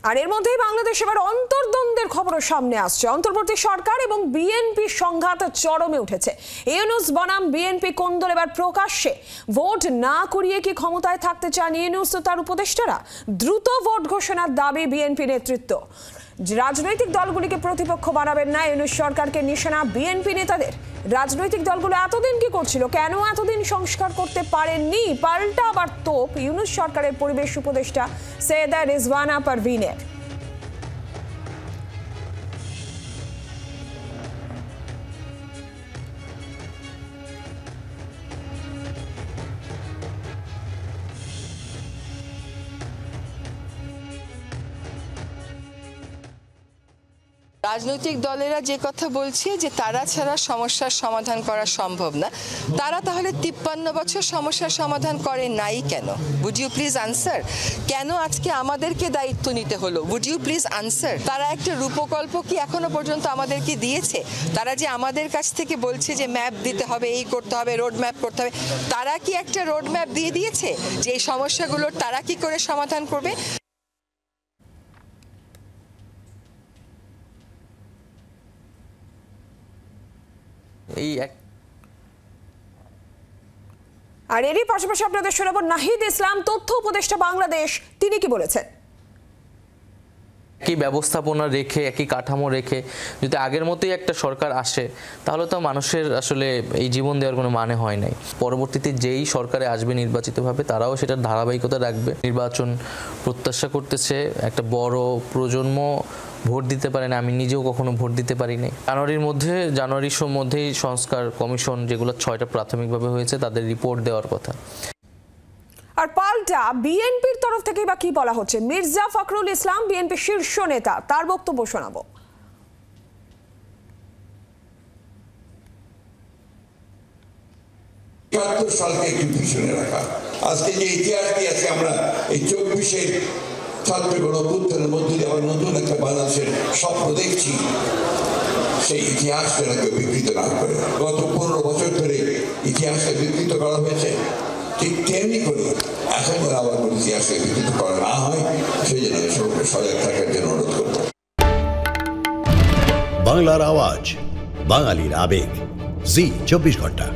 আর এর মধ্যেই বাংলাদেশ এবার অন্তর্দ্বন্দ্বের খবর সামনে আসছে। অন্তর্বর্তী সরকার এবং বিএনপি সংঘাত চরমে উঠেছে। ইউনূস বনাম বিএনপি কোন্দল এবার প্রকাশ্যে। ভোট না করিয়ে কি ক্ষমতায় থাকতে চান ইউনূস ও তার উপদেষ্টারা? দ্রুত ভোট ঘোষণার দাবি বিএনপি নেতৃত্ব। রাজনৈতিক দলগুলিকে প্রতিপক্ষ বানাবেন না ইউনূস সরকারকে নিশানা বিএনপি নেতাদের। রাজনৈতিক দলগুলো এতদিন কি করছিল, কেন এতদিন সংস্কার করতে পারেননি? পাল্টা আবার তোপ ইউনূস সরকারের পরিবেশ উপদেষ্টা সৈয়দা রিজওয়ানা পারভীনের। রাজনৈতিক দলেরা যে কথা বলছে যে তারা ছাড়া সমস্যার সমাধান করা সম্ভব না, তারা তাহলে 53 বছর সমস্যার সমাধান করে নাই কেন? Would you please answer? কেন আজকে আমাদেরকে দায়িত্ব নিতে হলো? Would you please answer? তারা একটা রূপকল্প কি এখনো পর্যন্ত আমাদেরকে দিয়েছে? তারা যে আমাদের কাছ থেকে বলছে যে ম্যাপ দিতে হবে, এই করতে হবে, রোড ম্যাপ করতে হবে, তারা কি একটা রোড ম্যাপ দিয়ে দিয়েছে যে এই সমস্যাগুলোর তারা কি করে সমাধান করবে? আর এরই পাশাপাশি আপনাদের শোনাবো নাহিদ ইসলাম, তথ্য উপদেষ্টা বাংলাদেশ, তিনি কি বলেছেন। একই ব্যবস্থাপনা রেখে, একই কাঠামো রেখে যদি আগের মতোই একটা সরকার আসে, তাহলে তো মানুষের আসলে এই জীবন দেওয়ার কোনো মানে হয় নাই। পরবর্তীতে যেই সরকারে আসবে নির্বাচিতভাবে, তারাও সেটার ধারাবাহিকতা রাখবে। নির্বাচন প্রত্যাশা করতেছে, একটা বড় প্রজন্ম ভোট দিতে পারে না। আমি নিজেও কখনো ভোট দিতে পারি নাই। জানুয়ারির মধ্যেই সংস্কার কমিশন, যেগুলো 6টা প্রাথমিকভাবে হয়েছে, তাদের রিপোর্ট দেওয়ার কথা। আর পাল্টা বিএনপির তরফ থেকে বা কি বলা হচ্ছে? মির্জা ফখরুল ইসলাম বিএনপি শীর্ষ নেতা, তার বক্তব্য শোনাবো। সালকে একটু পিছনে রাখা, আজকে যে ইতিহাসটি আছে, আমরা এই 24-এর ছাত্রগুলো অভ্যুত্থানের মধ্যে দিয়ে আবার নতুন একটা বাংলাদেশের স্বপ্ন দেখছি, সেই ইতিহাসটাকে বিকৃত না করে। গত 15 বছর ধরে ইতিহাসকে বিকৃত করা হয়েছে, ঠিক তেমনি করে এখন আবার কোনো ইতিহাসকে বিকৃত করা না হয়, সেই জন্য সবাইকে সজাগ থাকার জন্য অনুরোধ করব। বাংলার আওয়াজ, বাঙালির আবেগ, জি 24 ঘন্টা।